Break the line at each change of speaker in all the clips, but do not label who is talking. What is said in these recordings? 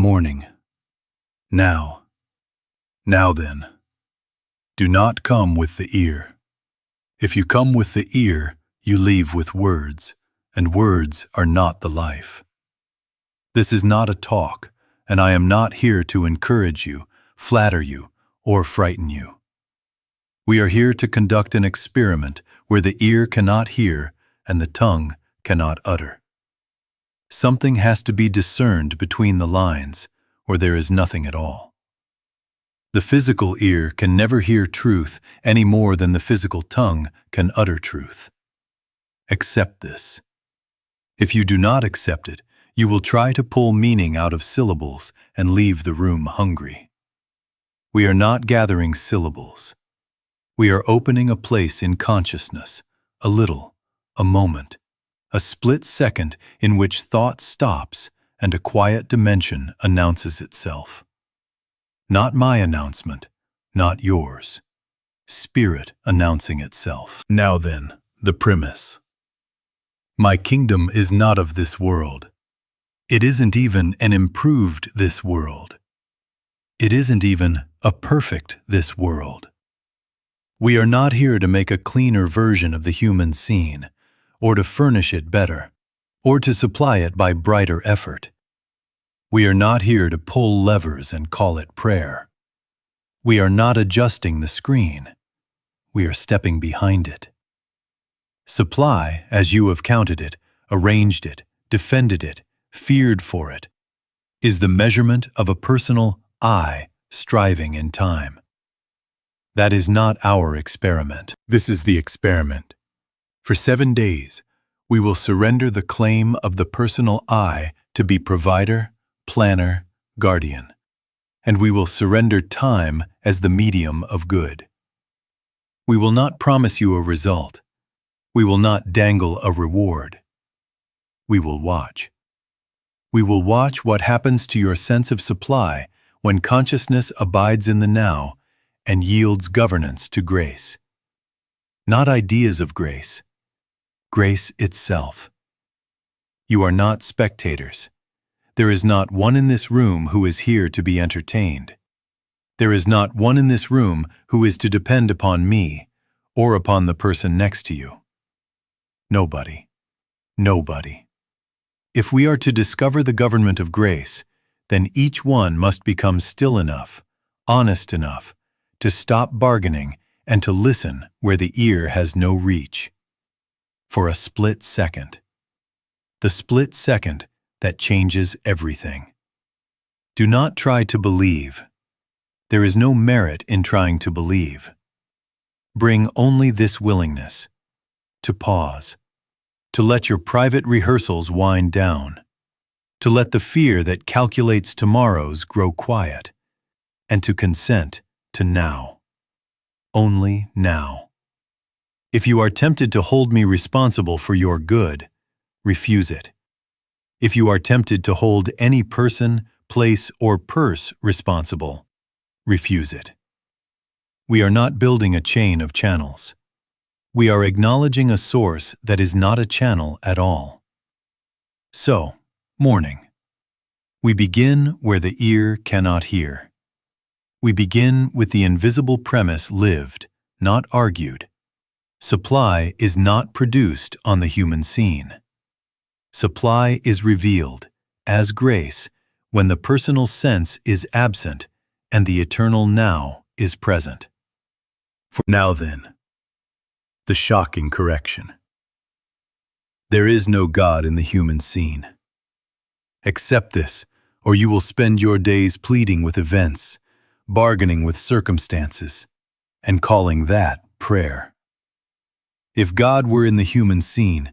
Morning. Now. Now then. Do not come with the ear. If you come with the ear, you leave with words, and words are not the life. This is not a talk, and I am not here to encourage you, flatter you, or frighten you. We are here to conduct an experiment where the ear cannot hear and the tongue cannot utter. Something has to be discerned between the lines, or there is nothing at all. The physical ear can never hear truth any more than the physical tongue can utter truth. Accept this. If you do not accept it, you will try to pull meaning out of syllables and leave the room hungry. We are not gathering syllables. We are opening a place in consciousness, a little, a moment, a split second in which thought stops and a quiet dimension announces itself. Not my announcement, not yours. Spirit announcing itself. Now then, the premise. My kingdom is not of this world. It isn't even an improved this world. It isn't even a perfect this world. We are not here to make a cleaner version of the human scene, or to furnish it better, or to supply it by brighter effort. We are not here to pull levers and call it prayer. We are not adjusting the screen. We are stepping behind it. Supply, as you have counted it, arranged it, defended it, feared for it, is the measurement of a personal I striving in time. That is not our experiment. This is the experiment. For 7 days, we will surrender the claim of the personal I to be provider, planner, guardian, and we will surrender time as the medium of good. We will not promise you a result. We will not dangle a reward. We will watch. We will watch what happens to your sense of supply when consciousness abides in the now and yields governance to grace. Not ideas of grace. Grace itself. You are not spectators. There is not one in this room who is here to be entertained. There is not one in this room who is to depend upon me or upon the person next to you. Nobody. Nobody. If we are to discover the government of grace, then each one must become still enough, honest enough, to stop bargaining and to listen where the ear has no reach. For a split second. The split second that changes everything. Do not try to believe. There is no merit in trying to believe. Bring only this willingness, to pause, to let your private rehearsals wind down, to let the fear that calculates tomorrows grow quiet, and to consent to now. Only now. If you are tempted to hold me responsible for your good, refuse it. If you are tempted to hold any person, place, or purse responsible, refuse it. We are not building a chain of channels. We are acknowledging a source that is not a channel at all. So, morning. We begin where the ear cannot hear. We begin with the invisible premise lived, not argued. Supply is not produced on the human scene. Supply is revealed, as grace, when the personal sense is absent and the eternal now is present. For now then, the shocking correction. There is no God in the human scene. Accept this, or you will spend your days pleading with events, bargaining with circumstances, and calling that prayer. If God were in the human scene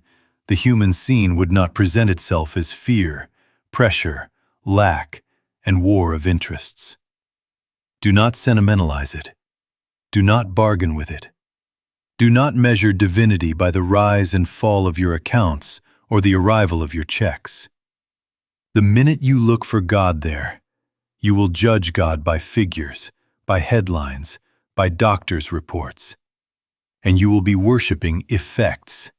would not present itself as fear, pressure, lack, and war of interests. Do not sentimentalize it. Do not bargain with it. Do not measure divinity by the rise and fall of your accounts or the arrival of your checks. The minute you look for God there, you will judge God by figures, by headlines, by doctors' reports. And you will be worshiping effects,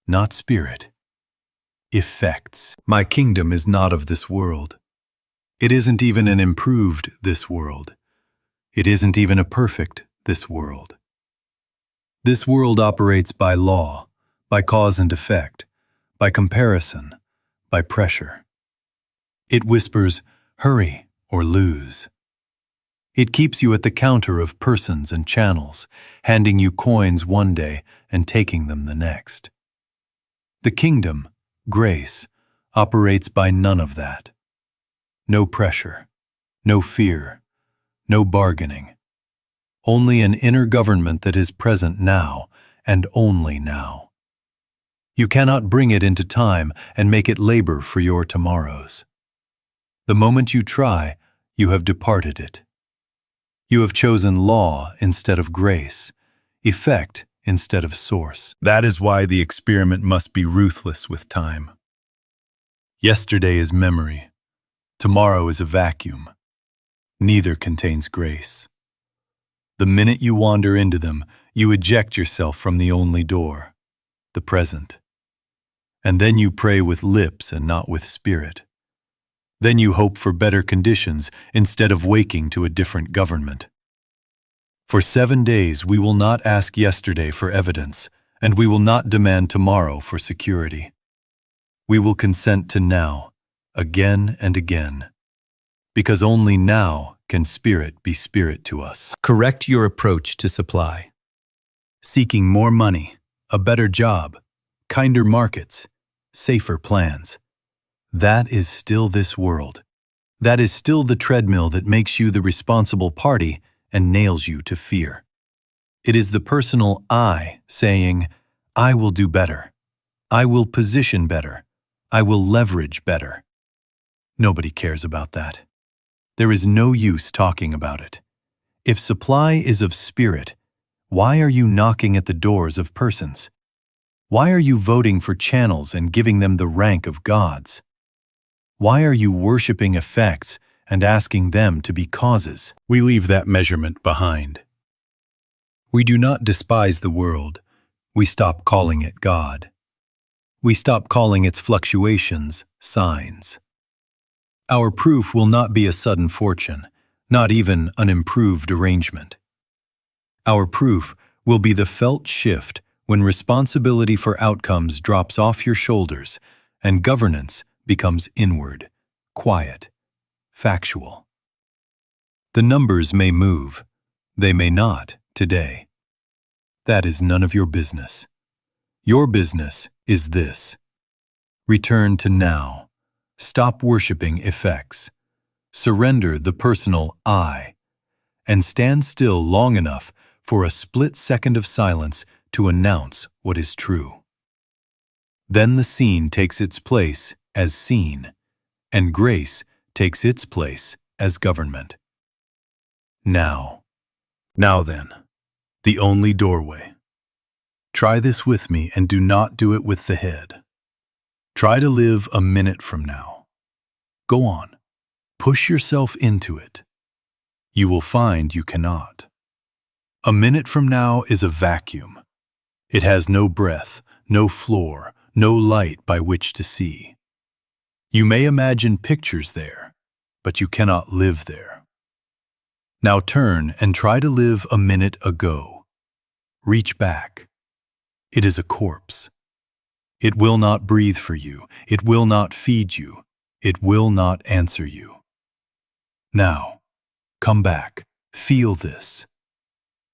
not spirit. Effects. My kingdom is not of this world. It isn't even an improved this world. It isn't even a perfect this world. This world operates by law, by cause and effect, by comparison, by pressure. It whispers, hurry or lose. It keeps you at the counter of persons and channels, handing you coins one day and taking them the next. The kingdom, grace, operates by none of that. No pressure, no fear, no bargaining. Only an inner government that is present now and only now. You cannot bring it into time and make it labor for your tomorrows. The moment you try, you have departed it. You have chosen law instead of grace, effect instead of source. That is why the experiment must be ruthless with time. Yesterday is memory. Tomorrow is a vacuum. Neither contains grace. The minute you wander into them, you eject yourself from the only door, the present. And then you pray with lips and not with spirit. Then you hope for better conditions instead of waking to a different government. For 7 days we will not ask yesterday for evidence, and we will not demand tomorrow for security. We will consent to now, again and again, because only now can spirit be spirit to us. Correct your approach to supply. Seeking more money, a better job, kinder markets, safer plans. That is still this world. That is still the treadmill that makes you the responsible party and nails you to fear. It is the personal I saying, I will do better. I will position better. I will leverage better. Nobody cares about that. There is no use talking about it. If supply is of spirit, why are you knocking at the doors of persons? Why are you voting for channels and giving them the rank of gods? Why are you worshiping effects and asking them to be causes? We leave that measurement behind. We do not despise the world. We stop calling it God. We stop calling its fluctuations signs. Our proof will not be a sudden fortune, not even an improved arrangement. Our proof will be the felt shift when responsibility for outcomes drops off your shoulders and governance becomes inward, quiet, factual. The numbers may move, they may not today. That is none of your business. Your business is this. Return to now. Stop worshiping effects. Surrender the personal I, and stand still long enough for a split second of silence to announce what is true. Then the scene takes its place as seen, and grace takes its place as government. Now. Now then, the only doorway. Try this with me and do not do it with the head. Try to live a minute from now. Go on. Push yourself into it. You will find you cannot. A minute from now is a vacuum. It has no breath, no floor, no light by which to see. You may imagine pictures there, but you cannot live there. Now turn and try to live a minute ago. Reach back. It is a corpse. It will not breathe for you. It will not feed you. It will not answer you. Now, come back. Feel this.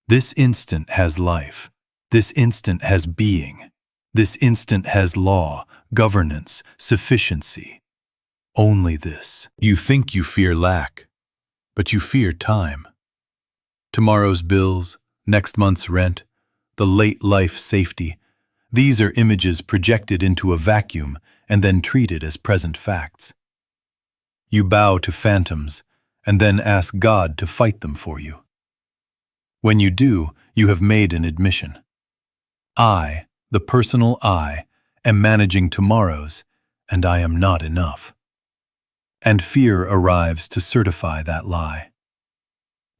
This instant has life. This instant has being. This instant has law, governance, sufficiency. Only this. You think you fear lack, but you fear time. Tomorrow's bills, next month's rent, the late life safety, these are images projected into a vacuum and then treated as present facts. You bow to phantoms and then ask God to fight them for you. When you do, you have made an admission. I, the personal I, am managing tomorrows, and I am not enough. And fear arrives to certify that lie.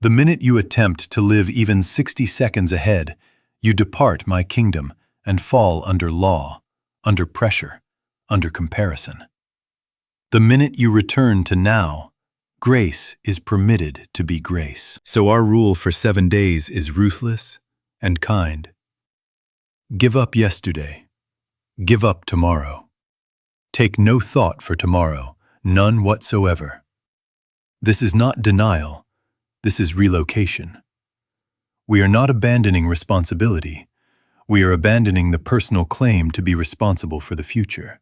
The minute you attempt to live even 60 seconds ahead, you depart my kingdom and fall under law, under pressure, under comparison. The minute you return to now, Grace is permitted to be grace. So our rule for 7 days is ruthless and kind. Give up yesterday. Give up tomorrow. Take no thought for tomorrow, none whatsoever. This is not denial. This is relocation. We are not abandoning responsibility. We are abandoning the personal claim to be responsible for the future.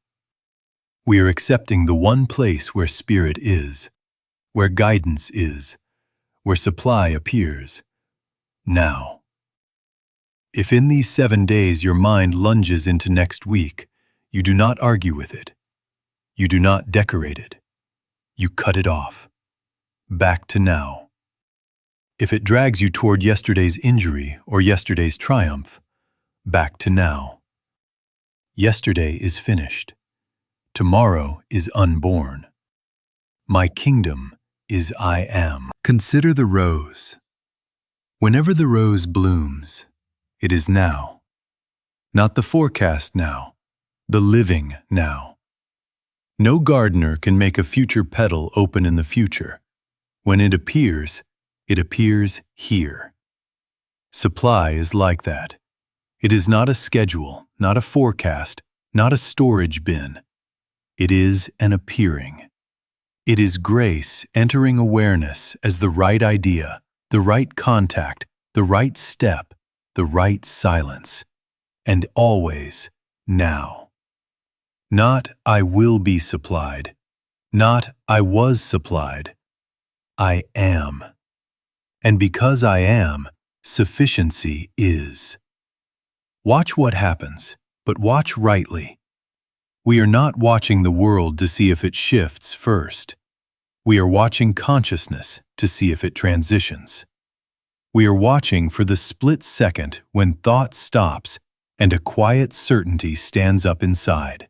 We are accepting the one place where spirit is, where guidance is, where supply appears, now. If in these 7 days your mind lunges into next week, you do not argue with it. You do not decorate it. You cut it off. Back to now. If it drags you toward yesterday's injury or yesterday's triumph, back to now. Yesterday is finished. Tomorrow is unborn. My kingdom is I am. Consider the rose. Whenever the rose blooms, it is now. Not the forecast now, the living now. No gardener can make a future petal open in the future. When it appears here. Supply is like that. It is not a schedule, not a forecast, not a storage bin. It is an appearing. It is grace entering awareness as the right idea, the right contact, the right step, the right silence, and always now. Not I will be supplied, not I was supplied. I am. And because I am, sufficiency is. Watch what happens, but watch rightly. We are not watching the world to see if it shifts first. We are watching consciousness to see if it transitions. We are watching for the split second when thought stops and a quiet certainty stands up inside.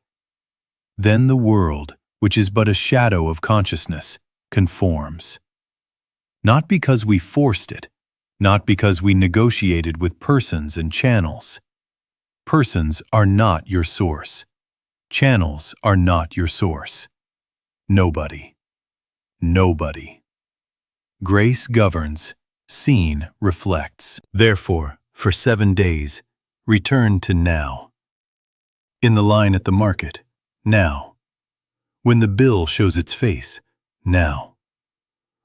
Then the world, which is but a shadow of consciousness, conforms. Not because we forced it, not because we negotiated with persons and channels. Persons are not your source. Channels are not your source. Nobody. Nobody. Grace governs, seen reflects. Therefore, for 7 days, return to now. In the line at the market, now. When the bill shows its face, now.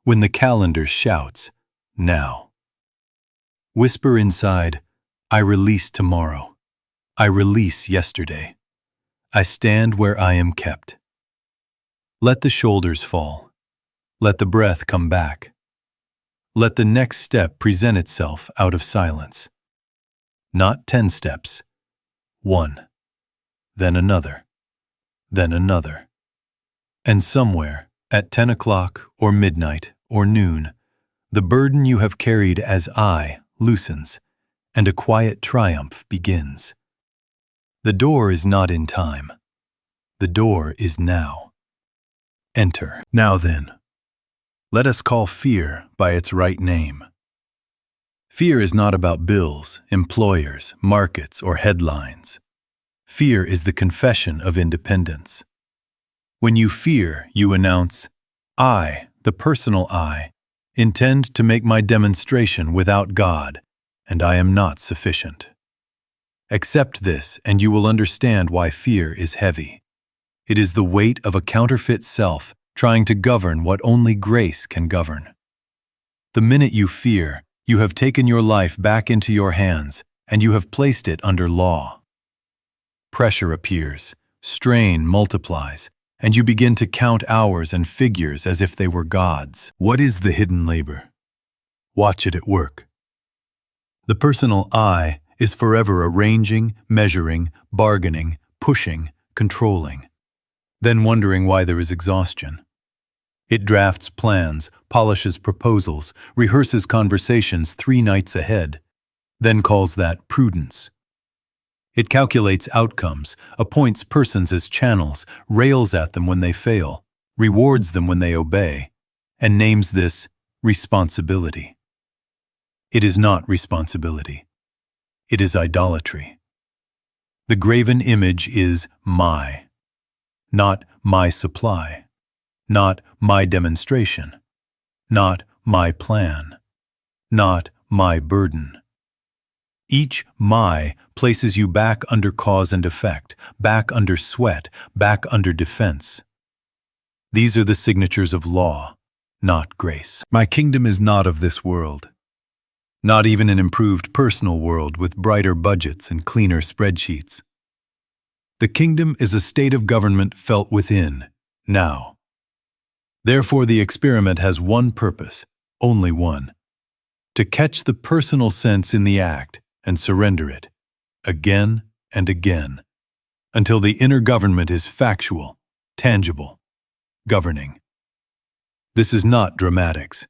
When the calendar shouts, now. Whisper inside, I release tomorrow. I release yesterday. I stand where I am kept. Let the shoulders fall. Let the breath come back. Let the next step present itself out of silence. Not 10 steps. 1. Then another. Then another. And somewhere, at 10 o'clock or midnight or noon, the burden you have carried as I loosens, and a quiet triumph begins. The door is not in time. The door is now. Enter. Now then, let us call fear by its right name. Fear is not about bills, employers, markets, or headlines. Fear is the confession of independence. When you fear, you announce, I, the personal I, intend to make my demonstration without God, and I am not sufficient. Accept this, and you will understand why fear is heavy. It is the weight of a counterfeit self trying to govern what only grace can govern. The minute you fear, you have taken your life back into your hands, and you have placed it under law. Pressure appears, strain multiplies, and you begin to count hours and figures as if they were gods. What is the hidden labor? Watch it at work. The personal I is forever arranging, measuring, bargaining, pushing, controlling, then wondering why there is exhaustion. It drafts plans, polishes proposals, rehearses conversations 3 nights ahead, then calls that prudence. It calculates outcomes, appoints persons as channels, rails at them when they fail, rewards them when they obey, and names this responsibility. It is not responsibility. It is idolatry. The graven image is my, not my supply, not my demonstration, not my plan, not my burden. Each my places you back under cause and effect, back under sweat, back under defense. These are the signatures of law, not grace. My kingdom is not of this world. Not even an improved personal world with brighter budgets and cleaner spreadsheets. The kingdom is a state of government felt within, now. Therefore, the experiment has one purpose, only one: to catch the personal sense in the act and surrender it, again and again, until the inner government is factual, tangible, governing. This is not dramatics.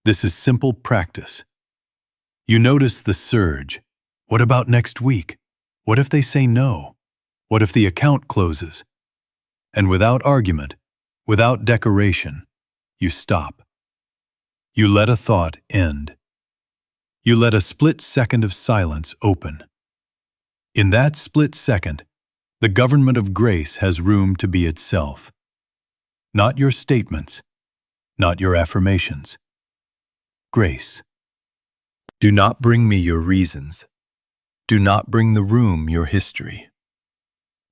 This is simple practice. You notice the surge. What about next week? What if they say no? What if the account closes? And without argument, without decoration, you stop. You let a thought end. You let a split second of silence open. In that split second, the government of grace has room to be itself. Not your statements, not your affirmations. Grace. Do not bring me your reasons. Do not bring the room your history.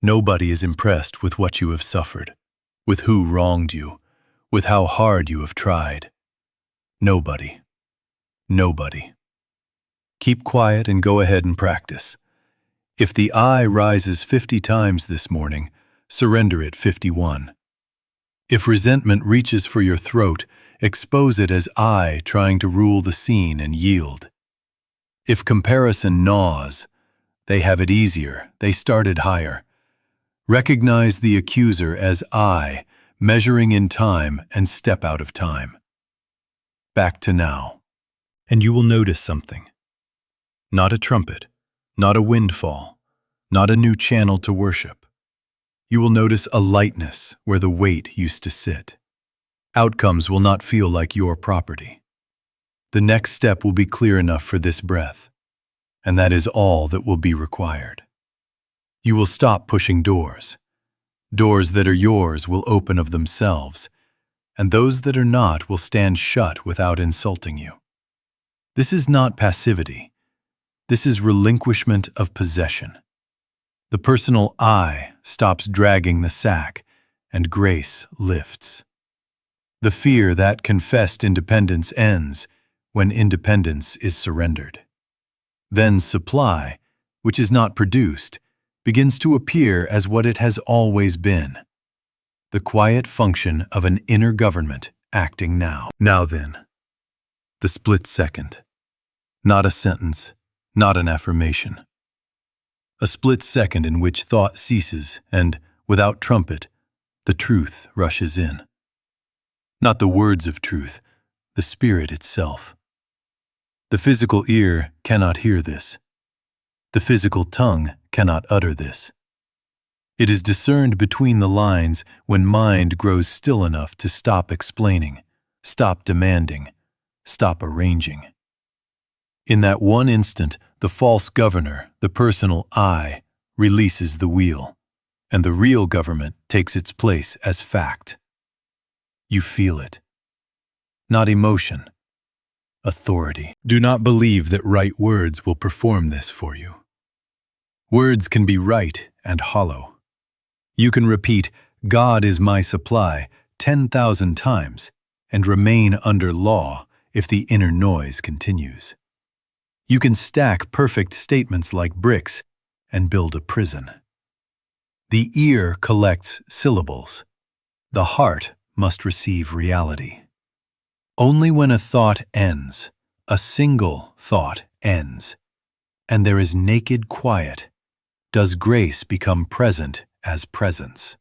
Nobody is impressed with what you have suffered, with who wronged you, with how hard you have tried. Nobody. Nobody. Keep quiet and go ahead and practice. If the I rises 50 times this morning, surrender it 51. If resentment reaches for your throat, expose it as I trying to rule the scene and yield. If comparison gnaws, they have it easier, they started higher. Recognize the accuser as I, measuring in time, and step out of time. Back to now. And you will notice something. Not a trumpet, not a windfall, not a new channel to worship. You will notice a lightness where the weight used to sit. Outcomes will not feel like your property. The next step will be clear enough for this breath, and that is all that will be required. You will stop pushing doors. Doors that are yours will open of themselves, and those that are not will stand shut without insulting you. This is not passivity. This is relinquishment of possession. The personal I stops dragging the sack, and grace lifts. The fear that confessed independence ends when independence is surrendered. Then supply, which is not produced, begins to appear as what it has always been. The quiet function of an inner government acting now. Now then, the split second. Not a sentence, not an affirmation. A split second in which thought ceases and, without trumpet, the truth rushes in. Not the words of truth, the spirit itself. The physical ear cannot hear this. The physical tongue cannot utter this. It is discerned between the lines when mind grows still enough to stop explaining, stop demanding, stop arranging. In that one instant, the false governor, the personal I, releases the wheel, and the real government takes its place as fact. You feel it. Not emotion. Authority. Do not believe that right words will perform this for you. Words can be right and hollow. You can repeat, "God is my supply," 10,000 times, and remain under law if the inner noise continues. You can stack perfect statements like bricks and build a prison. The ear collects syllables. The heart must receive reality. Only when a thought ends, a single thought ends, and there is naked quiet, does grace become present as presence.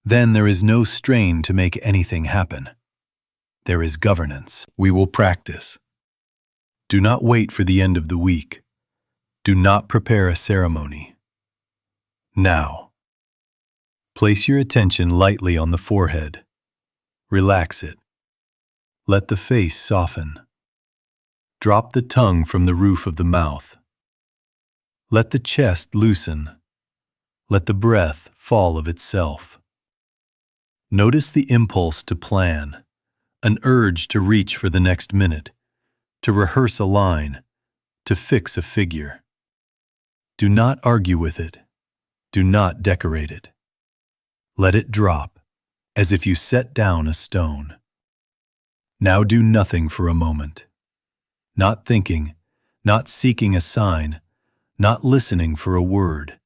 Then there is no strain to make anything happen. There is governance. We will practice. Do not wait for the end of the week. Do not prepare a ceremony. Now. Place your attention lightly on the forehead. Relax it. Let the face soften. Drop the tongue from the roof of the mouth. Let the chest loosen. Let the breath fall of itself. Notice the impulse to plan, an urge to reach for the next minute, to rehearse a line, to fix a figure. Do not argue with it. Do not decorate it. Let it drop, as if you set down a stone. Now do nothing for a moment. Not thinking, not seeking a sign, not listening for a word.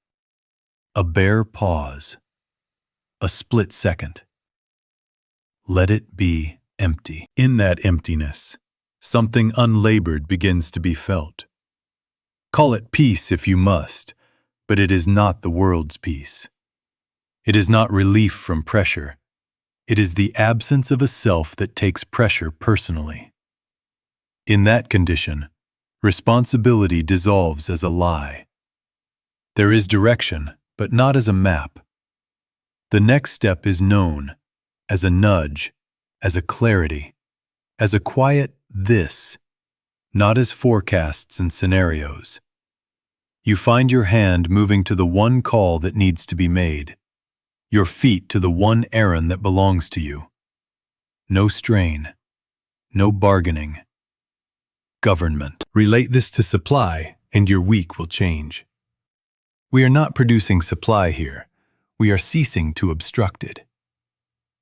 A bare pause. A split second. Let it be empty. In that emptiness, something unlabored begins to be felt. Call it peace if you must, but it is not the world's peace. It is not relief from pressure. It is the absence of a self that takes pressure personally. In that condition, responsibility dissolves as a lie. There is direction, but not as a map. The next step is known as a nudge, as a clarity, as a quiet this, not as forecasts and scenarios. You find your hand moving to the one call that needs to be made, your feet to the one errand that belongs to you. No strain, no bargaining. Government. Relate this to supply, and your week will change. We are not producing supply here. We are ceasing to obstruct it.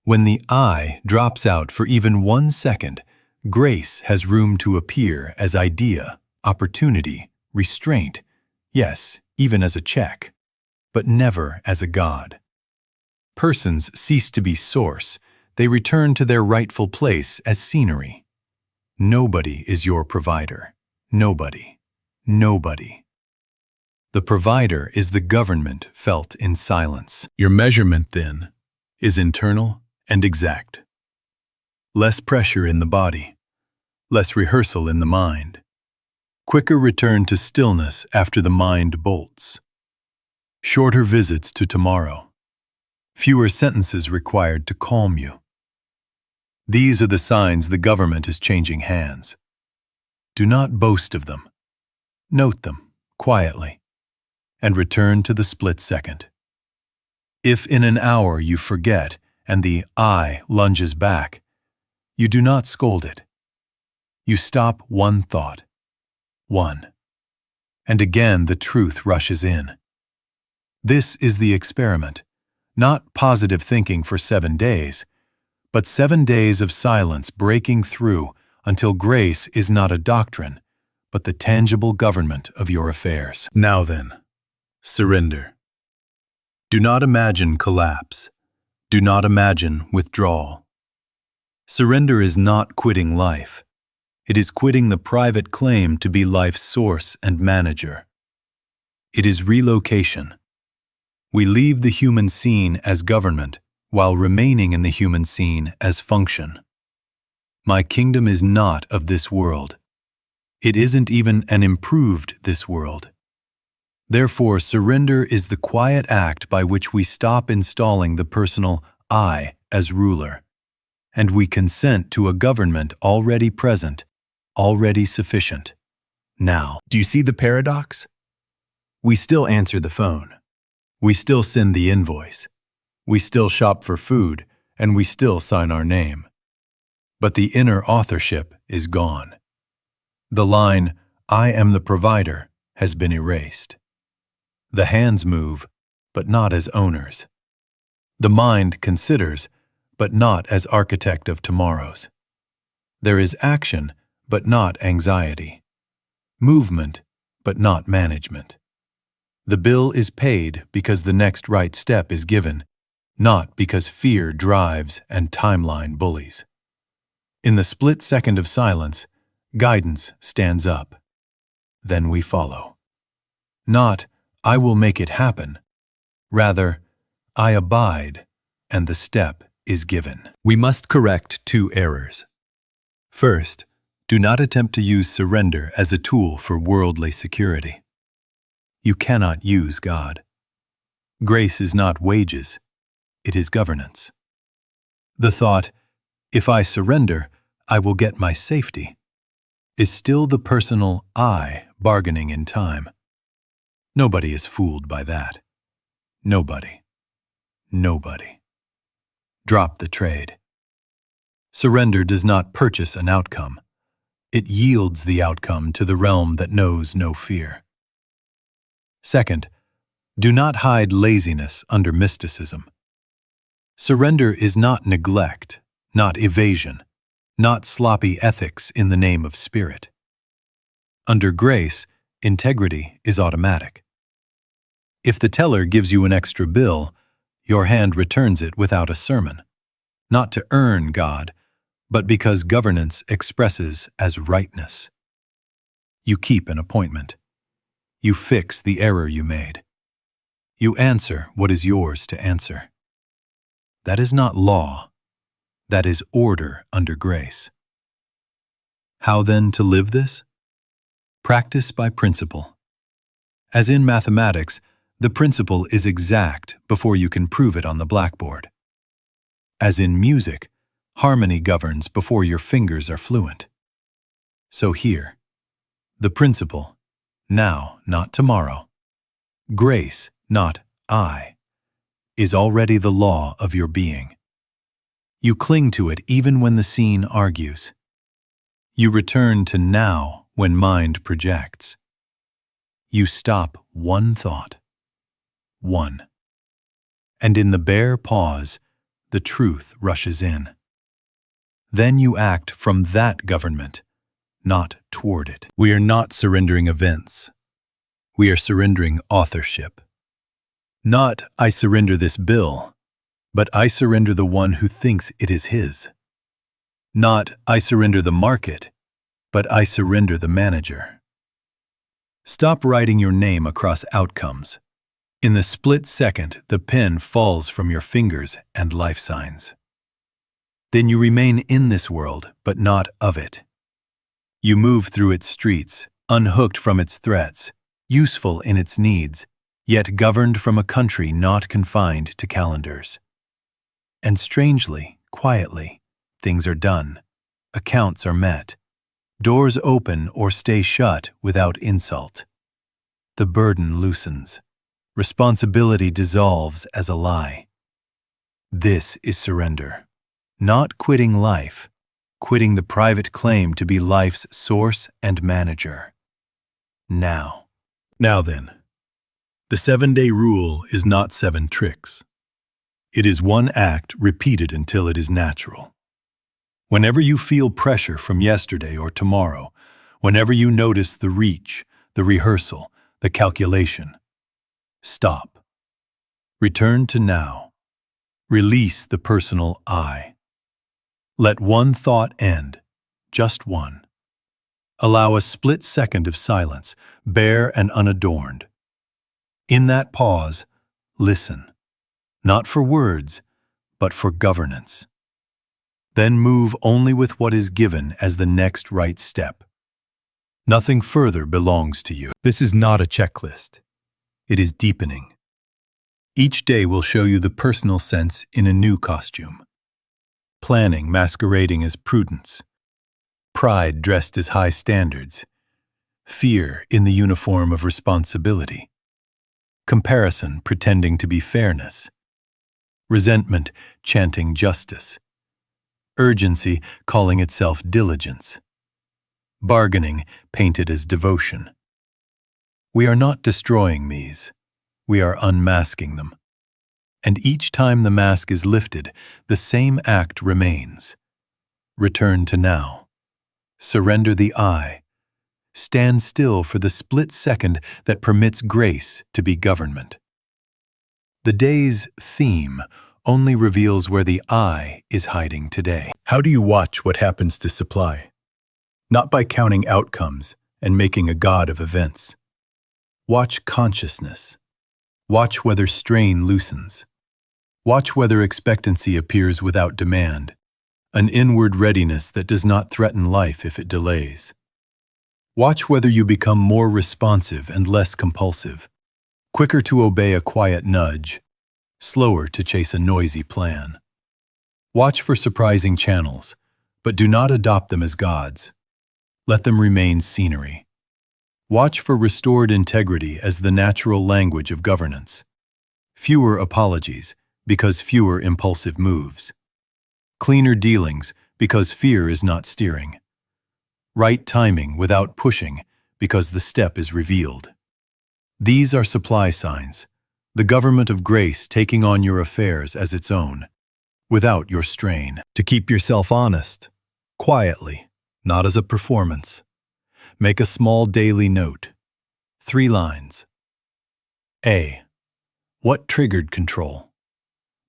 When the I drops out for even 1 second, grace has room to appear as idea, opportunity, restraint, yes, even as a check, but never as a god. Persons cease to be source. They return to their rightful place as scenery. Nobody is your provider. Nobody. Nobody. The provider is the government felt in silence. Your measurement, then, is internal and exact. Less pressure in the body, less rehearsal in the mind. Quicker return to stillness after the mind bolts. Shorter visits to tomorrow. Fewer sentences required to calm you. These are the signs the government is changing hands. Do not boast of them. Note them quietly, and return to the split second. If in an hour you forget and the I lunges back, you do not scold it. You stop one thought. One. And again the truth rushes in. This is the experiment, not positive thinking for 7 days, but 7 days of silence breaking through until grace is not a doctrine, but the tangible government of your affairs. Now then, surrender. Do not imagine collapse. Do not imagine withdrawal. Surrender is not quitting life. It is quitting the private claim to be life's source and manager. It is relocation. We leave the human scene as government while remaining in the human scene as function. My kingdom is not of this world. It isn't even an improved this world. Therefore, surrender is the quiet act by which we stop installing the personal I as ruler, and we consent to a government already present, already sufficient. Now, do you see the paradox? We still answer the phone. We still send the invoice. We still shop for food, and we still sign our name. But the inner authorship is gone. The line, I am the provider, has been erased. The hands move, but not as owners. The mind considers, but not as architect of tomorrows. There is action, but not anxiety. Movement, but not management. The bill is paid because the next right step is given, not because fear drives and timeline bullies. In the split second of silence, guidance stands up. Then we follow. Not, I will make it happen. Rather, I abide, and the step is given. We must correct 2 errors. First, do not attempt to use surrender as a tool for worldly security. You cannot use God. Grace is not wages, it is governance. The thought, if I surrender, I will get my safety, is still the personal I bargaining in time. Nobody is fooled by that. Nobody. Nobody. Drop the trade. Surrender does not purchase an outcome. It yields the outcome to the realm that knows no fear. Second, do not hide laziness under mysticism. Surrender is not neglect, not evasion, not sloppy ethics in the name of spirit. Under grace, integrity is automatic. If the teller gives you an extra bill, your hand returns it without a sermon, not to earn God, but because governance expresses as rightness. You keep an appointment. You fix the error you made. You answer what is yours to answer. That is not law. That is order under grace. How then to live this? Practice by principle. As in mathematics, the principle is exact before you can prove it on the blackboard. As in music, harmony governs before your fingers are fluent. So here, the principle, now, not tomorrow, grace, not I, is already the law of your being. You cling to it even when the scene argues. You return to now when mind projects. You stop one thought, one. And in the bare pause, the truth rushes in. Then you act from that government, not toward it. We are not surrendering events. We are surrendering authorship. Not, I surrender this bill, but I surrender the one who thinks it is his. Not, I surrender the market, but I surrender the manager. Stop writing your name across outcomes. In the split second, the pen falls from your fingers and life signs. Then you remain in this world, but not of it. You move through its streets, unhooked from its threats, useful in its needs, yet governed from a country not confined to calendars. And strangely, quietly, things are done, accounts are met, doors open or stay shut without insult. The burden loosens, responsibility dissolves as a lie. This is surrender. Not quitting life, quitting the private claim to be life's source and manager. Now then, the 7-day rule is not 7 tricks. It is one act repeated until it is natural. Whenever you feel pressure from yesterday or tomorrow, whenever you notice the reach, the rehearsal, the calculation, stop. Return to now. Release the personal I. Let one thought end, just one. Allow a split second of silence, bare and unadorned. In that pause, listen, not for words, but for governance. Then move only with what is given as the next right step. Nothing further belongs to you. This is not a checklist. It is deepening. Each day will show you the personal sense in a new costume. Planning masquerading as prudence, pride dressed as high standards, fear in the uniform of responsibility, comparison pretending to be fairness, resentment chanting justice, urgency calling itself diligence, bargaining painted as devotion. We are not destroying these, we are unmasking them. And each time the mask is lifted, the same act remains. Return to now. Surrender the I. Stand still for the split second that permits grace to be government. The day's theme only reveals where the I is hiding today. How do you watch what happens to supply? Not by counting outcomes and making a god of events. Watch consciousness. Watch whether strain loosens. Watch whether expectancy appears without demand, an inward readiness that does not threaten life if it delays. Watch whether you become more responsive and less compulsive, quicker to obey a quiet nudge, slower to chase a noisy plan. Watch for surprising channels, but do not adopt them as gods. Let them remain scenery. Watch for restored integrity as the natural language of governance. Fewer apologies, because fewer impulsive moves. Cleaner dealings, because fear is not steering. Right timing without pushing, because the step is revealed. These are supply signs, the government of grace taking on your affairs as its own, without your strain. To keep yourself honest, quietly, not as a performance. Make a small daily note. 3 lines. A. What triggered control?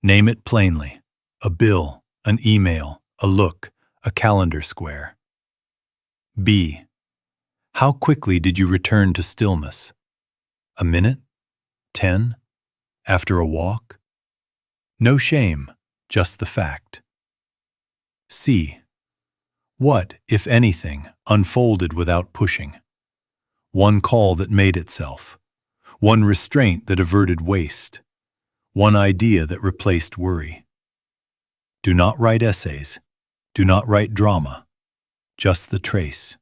Name it plainly. A bill, an email, a look, a calendar square. B. How quickly did you return to stillness? A minute? 10? After a walk? No shame, just the fact. C. What, if anything, unfolded without pushing? One call that made itself. One restraint that averted waste. One idea that replaced worry. Do not write essays. Do not write drama. Just the trace.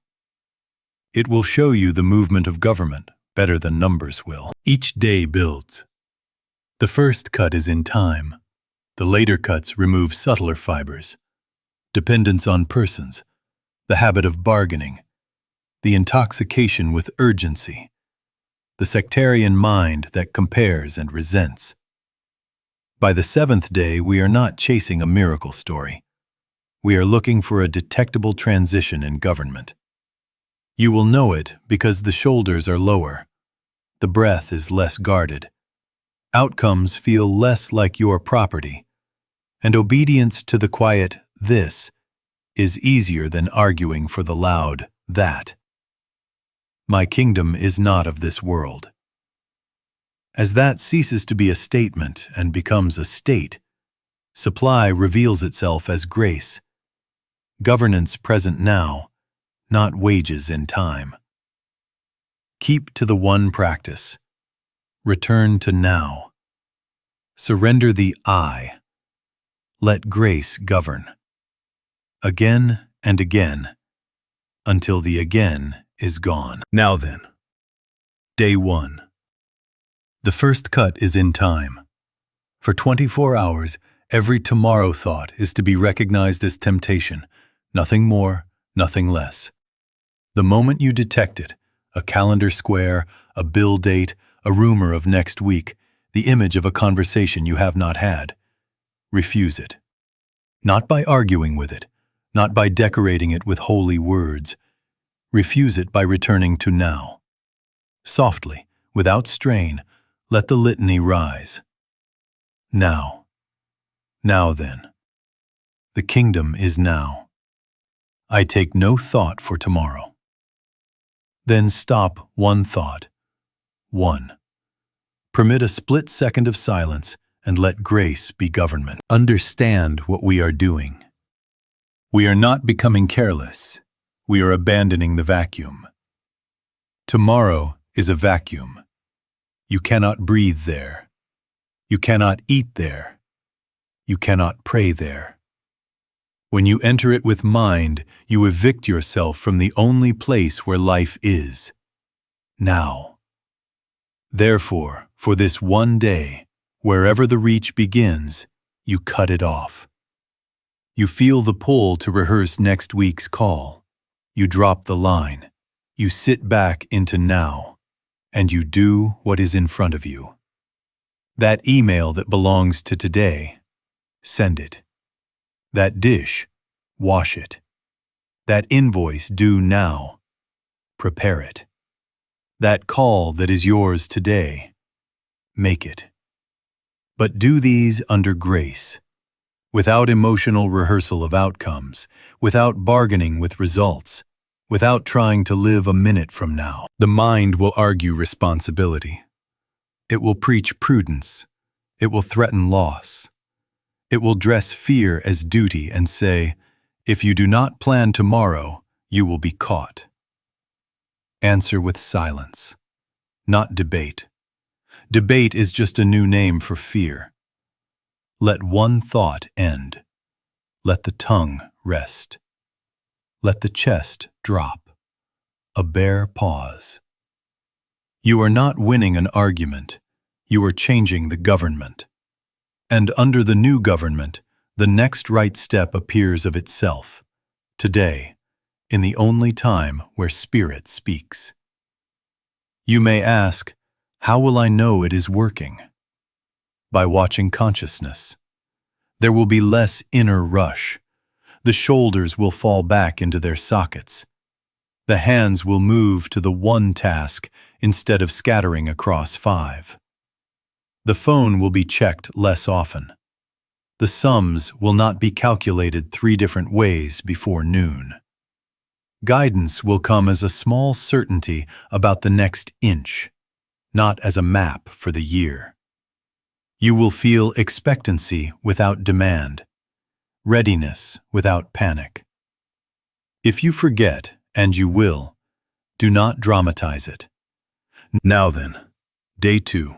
It will show you the movement of government better than numbers will. Each day builds. The first cut is in time. The later cuts remove subtler fibers. Dependence on persons, the habit of bargaining, the intoxication with urgency, the sectarian mind that compares and resents. By the 7th day, we are not chasing a miracle story. We are looking for a detectable transition in government. You will know it because the shoulders are lower. The breath is less guarded. Outcomes feel less like your property. And obedience to the quiet "this" is easier than arguing for the loud "that." My kingdom is not of this world. As that ceases to be a statement and becomes a state, supply reveals itself as grace. Governance present now, not wages in time. Keep to the one practice. Return to now. Surrender the I. Let grace govern. Again and again, until the again is gone. Now then, day 1. The first cut is in time. For 24 hours, every tomorrow thought is to be recognized as temptation, nothing more, nothing less. The moment you detect it, a calendar square, a bill date, a rumor of next week, the image of a conversation you have not had, refuse it. Not by arguing with it, not by decorating it with holy words. Refuse it by returning to now. Softly, without strain, let the litany rise. Now. Now then. The kingdom is now. I take no thought for tomorrow. Then stop one thought. 1. Permit a split second of silence and let grace be government. Understand what we are doing. We are not becoming careless. We are abandoning the vacuum. Tomorrow is a vacuum. You cannot breathe there. You cannot eat there. You cannot pray there. When you enter it with mind, you evict yourself from the only place where life is. Now. Therefore, for this one day, wherever the reach begins, you cut it off. You feel the pull to rehearse next week's call. You drop the line. You sit back into now, and you do what is in front of you. That email that belongs to today, send it. That dish, wash it. That invoice due now, prepare it. That call that is yours today, make it. But do these under grace, without emotional rehearsal of outcomes, without bargaining with results, without trying to live a minute from now. The mind will argue responsibility. It will preach prudence. It will threaten loss. It will dress fear as duty and say, if you do not plan tomorrow, you will be caught. Answer with silence, not debate. Debate is just a new name for fear. Let one thought end. Let the tongue rest. Let the chest drop. A bare pause. You are not winning an argument. You are changing the government. And under the new government, The next right step appears of itself, today, in the only time where Spirit speaks. You may ask, how will I know it is working? By watching consciousness. There will be less inner rush. The shoulders will fall back into their sockets. The hands will move to the one task instead of scattering across 5. The phone will be checked less often. The sums will not be calculated 3 different ways before noon. Guidance will come as a small certainty about the next inch, not as a map for the year. You will feel expectancy without demand, readiness without panic. If you forget, and you will, do not dramatize it. Now then, day 2.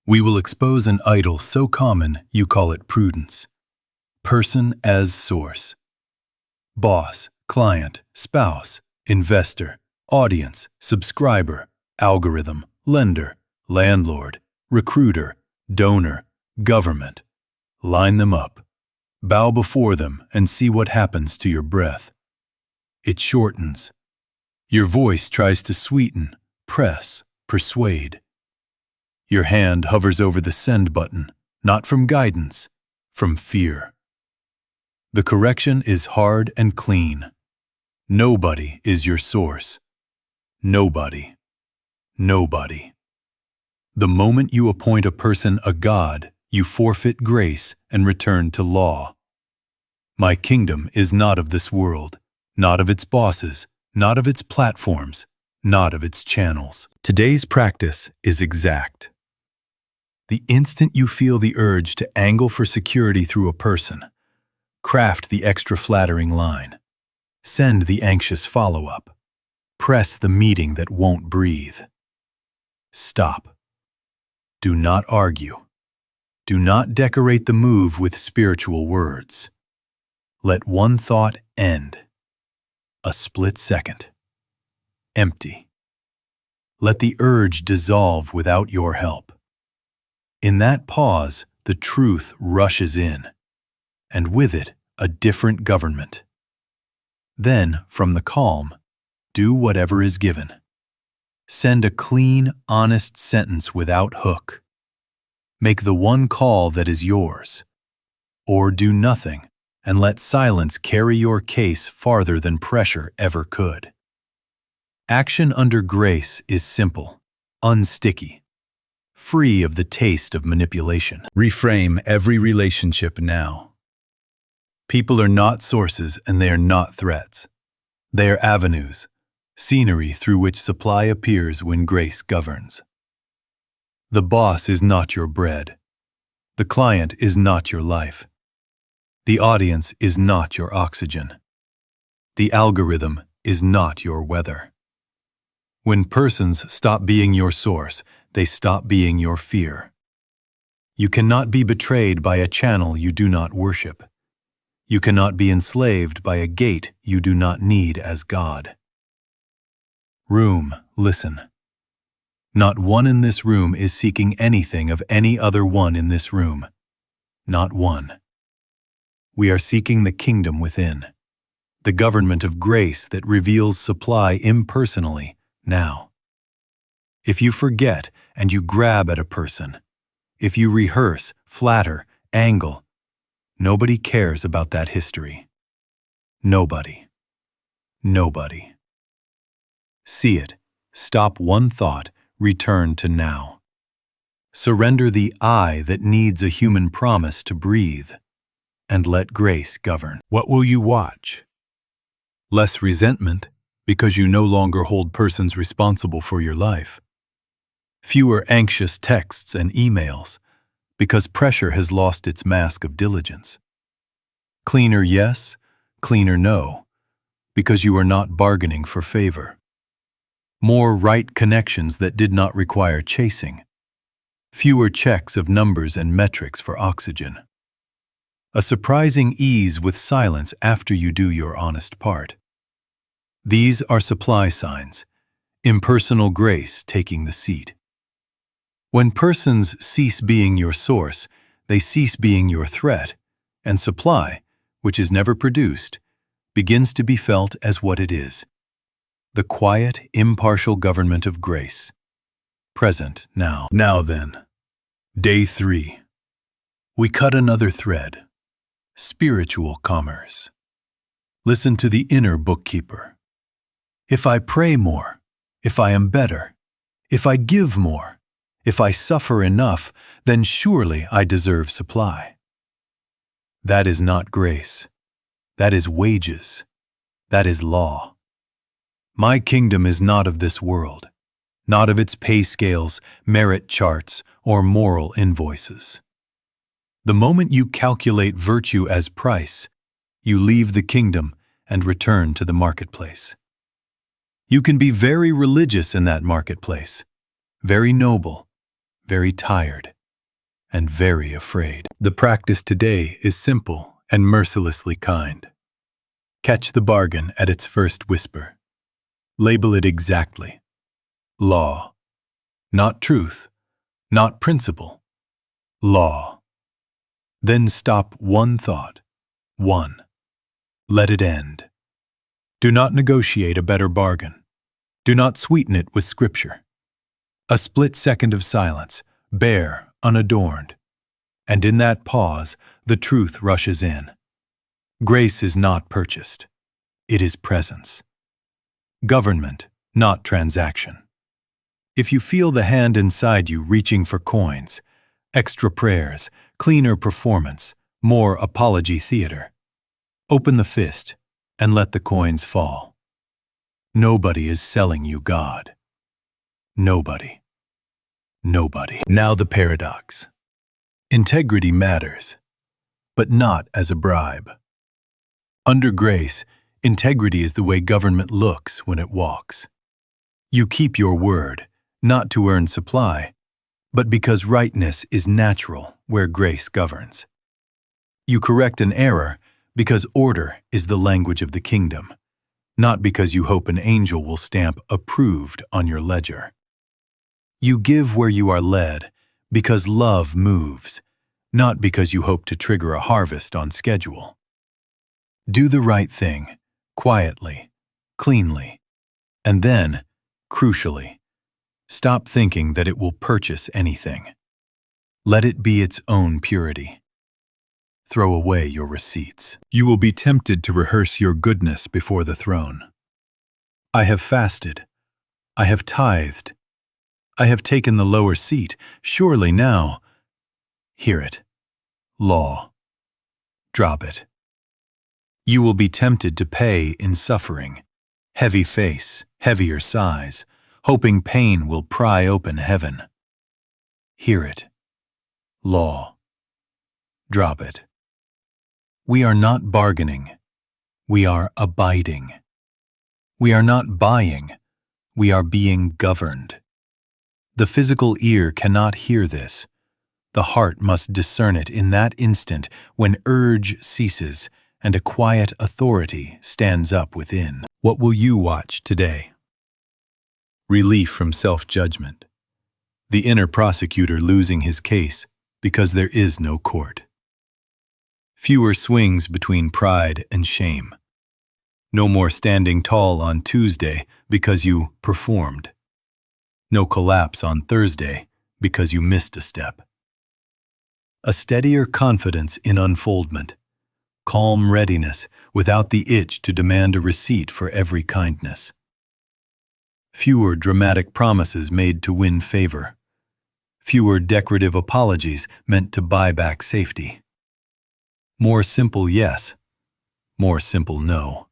We will expose an idol so common you call it prudence. Person as source. Boss, client, spouse, investor, audience, subscriber, algorithm, lender, landlord, recruiter, donor, government. Line them up. Bow before them and see what happens to your breath. It shortens. Your voice tries to sweeten, press, persuade. Your hand hovers over the send button, not from guidance, from fear. The correction is hard and clean. Nobody is your source. Nobody. Nobody. The moment you appoint a person a god, you forfeit grace and return to law. My kingdom is not of this world, not of its bosses, not of its platforms, not of its channels. Today's practice is exact. The instant you feel the urge to angle for security through a person, craft the extra flattering line, send the anxious follow-up, press the meeting that won't breathe. Stop. Do not argue. Do not decorate the move with spiritual words. Let one thought end. A split second. Empty. Let the urge dissolve without your help. In that pause, the truth rushes in, and with it, a different government. Then, from the calm, do whatever is given. Send a clean, honest sentence without hook. Make the one call that is yours. Or do nothing, and let silence carry your case farther than pressure ever could. Action under grace is simple, unsticky, free of the taste of manipulation. Reframe every relationship now. People are not sources and they are not threats. They are avenues, scenery through which supply appears when grace governs. The boss is not your bread. The client is not your life. The audience is not your oxygen. The algorithm is not your weather. When persons stop being your source, they stop being your fear. You cannot be betrayed by a channel you do not worship. You cannot be enslaved by a gate you do not need as God. Room, listen. Not one in this room is seeking anything of any other one in this room. Not one. We are seeking the kingdom within, the government of grace that reveals supply impersonally, now. If you forget and you grab at a person, if you rehearse, flatter, angle, nobody cares about that history. Nobody. Nobody. See it, stop one thought, return to now. Surrender the I that needs a human promise to breathe, and let grace govern. What will you watch? Less resentment, because you no longer hold persons responsible for your life. Fewer anxious texts and emails, because pressure has lost its mask of diligence. Cleaner yes, cleaner no, because you are not bargaining for favor. More right connections that did not require chasing. Fewer checks of numbers and metrics for oxygen. A surprising ease with silence after you do your honest part. These are supply signs, impersonal grace taking the seat. When persons cease being your source, they cease being your threat, and supply, which is never produced, begins to be felt as what it is: the quiet, impartial government of grace. Present now. Now then, day 3. We cut another thread: spiritual commerce. Listen to the inner bookkeeper. If I pray more, if I am better, if I give more, if I suffer enough, then surely I deserve supply. That is not grace. That is wages. That is law. My kingdom is not of this world, not of its pay scales, merit charts, or moral invoices. The moment you calculate virtue as price, you leave the kingdom and return to the marketplace. You can be very religious in that marketplace, very noble, very tired, and very afraid. The practice today is simple and mercilessly kind. Catch the bargain at its first whisper. Label it exactly: law. Not truth, not principle. Law. Then stop one thought. One. Let it end. Do not negotiate a better bargain. Do not sweeten it with scripture. A split second of silence, bare, unadorned. And in that pause, the truth rushes in. Grace is not purchased. It is presence. Government, not transaction. If you feel the hand inside you reaching for coins, extra prayers, cleaner performance, more apology theater, open the fist and let the coins fall. Nobody is selling you God. Nobody. Nobody. Now the paradox. Integrity matters, but not as a bribe. Under grace, integrity is the way government looks when it walks. You keep your word, not to earn supply, but because rightness is natural where grace governs. You correct an error because order is the language of the kingdom, not because you hope an angel will stamp approved on your ledger. You give where you are led because love moves, not because you hope to trigger a harvest on schedule. Do the right thing, quietly, cleanly, and then, crucially, stop thinking that it will purchase anything. Let it be its own purity. Throw away your receipts. You will be tempted to rehearse your goodness before the throne. I have fasted. I have tithed. I have taken the lower seat. Surely now, hear it. Law. Drop it. You will be tempted to pay in suffering. Heavy face, heavier sighs, hoping pain will pry open heaven. Hear it. Law. Drop it. We are not bargaining. We are abiding. We are not buying. We are being governed. The physical ear cannot hear this. The heart must discern it in that instant when urge ceases and a quiet authority stands up within. What will you watch today? Relief from self-judgment. The inner prosecutor losing his case because there is no court. Fewer swings between pride and shame. No more standing tall on Tuesday because you performed. No collapse on Thursday because you missed a step. A steadier confidence in unfoldment. Calm readiness without the itch to demand a receipt for every kindness. Fewer dramatic promises made to win favor. Fewer decorative apologies meant to buy back safety. More simple yes, more simple no.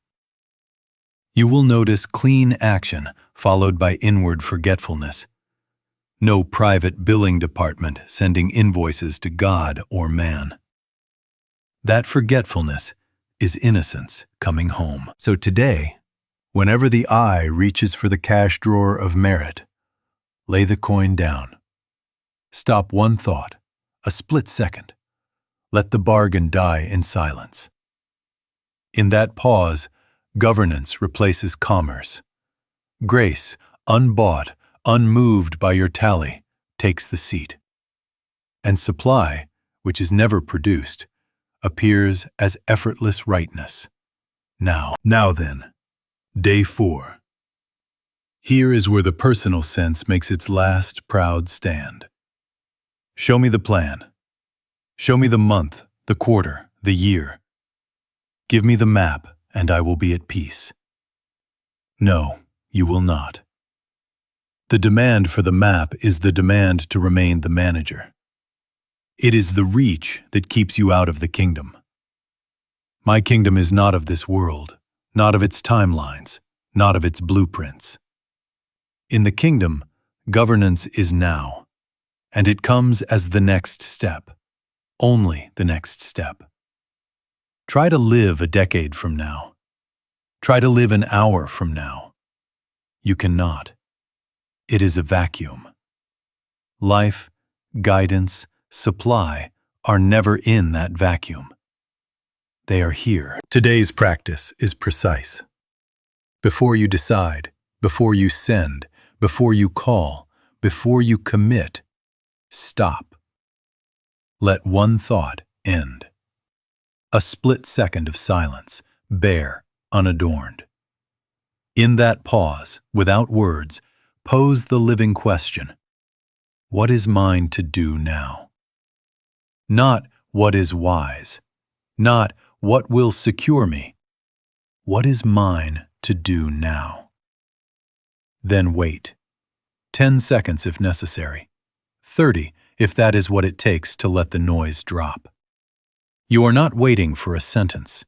You will notice clean action followed by inward forgetfulness. No private billing department sending invoices to God or man. That forgetfulness is innocence coming home. So today, whenever the eye reaches for the cash drawer of merit, lay the coin down. Stop one thought, a split second. Let the bargain die in silence. In that pause, governance replaces commerce. Grace, unbought, unmoved by your tally, takes the seat. And supply, which is never produced, appears as effortless rightness. Now then, day 4. Here is where the personal sense makes its last proud stand. Show me the plan. Show me the month, the quarter, the year. Give me the map, and I will be at peace. No, you will not. The demand for the map is the demand to remain the manager. It is the reach that keeps you out of the kingdom. My kingdom is not of this world, not of its timelines, not of its blueprints. In the kingdom, governance is now, and it comes as the next step, only the next step. Try to live a decade from now. Try to live an hour from now. You cannot. It is a vacuum. Life, guidance, supply are never in that vacuum. They are here. Today's practice is precise. Before you decide, before you send, before you call, before you commit, stop. Let one thought end. A split second of silence, bare, unadorned. In that pause, without words, pose the living question. What is mine to do now? Not what is wise, not what will secure me. What is mine to do now? Then wait. 10 seconds if necessary. 30 if that is what it takes to let the noise drop. You are not waiting for a sentence.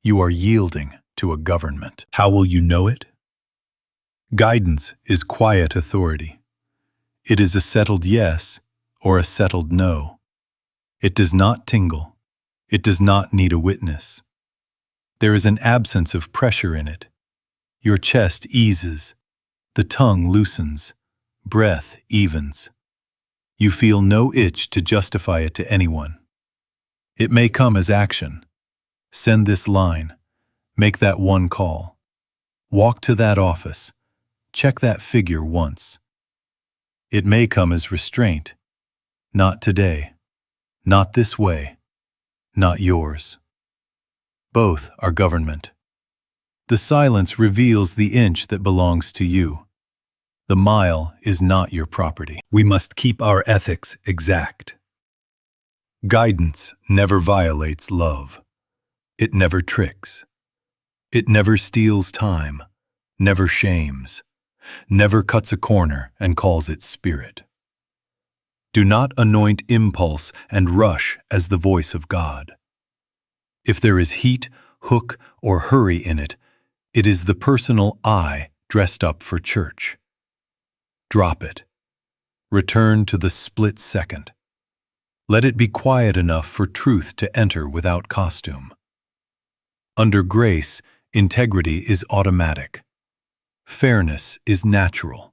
You are yielding to a government. How will you know it? Guidance is quiet authority. It is a settled yes or a settled no. It does not tingle. It does not need a witness. There is an absence of pressure in it. Your chest eases. The tongue loosens. Breath evens. You feel no itch to justify it to anyone. It may come as action. Send this line. Make that one call. Walk to that office. Check that figure once. It may come as restraint. Not today. Not this way. Not yours. Both are government. The silence reveals the inch that belongs to you. The mile is not your property. We must keep our ethics exact. Guidance never violates love. It never tricks. It never steals time, never shames, never cuts a corner and calls it spirit. Do not anoint impulse and rush as the voice of God. If there is heat, hook, or hurry in it, it is the personal I dressed up for church. Drop it. Return to the split second. Let it be quiet enough for truth to enter without costume. Under grace, integrity is automatic. Fairness is natural.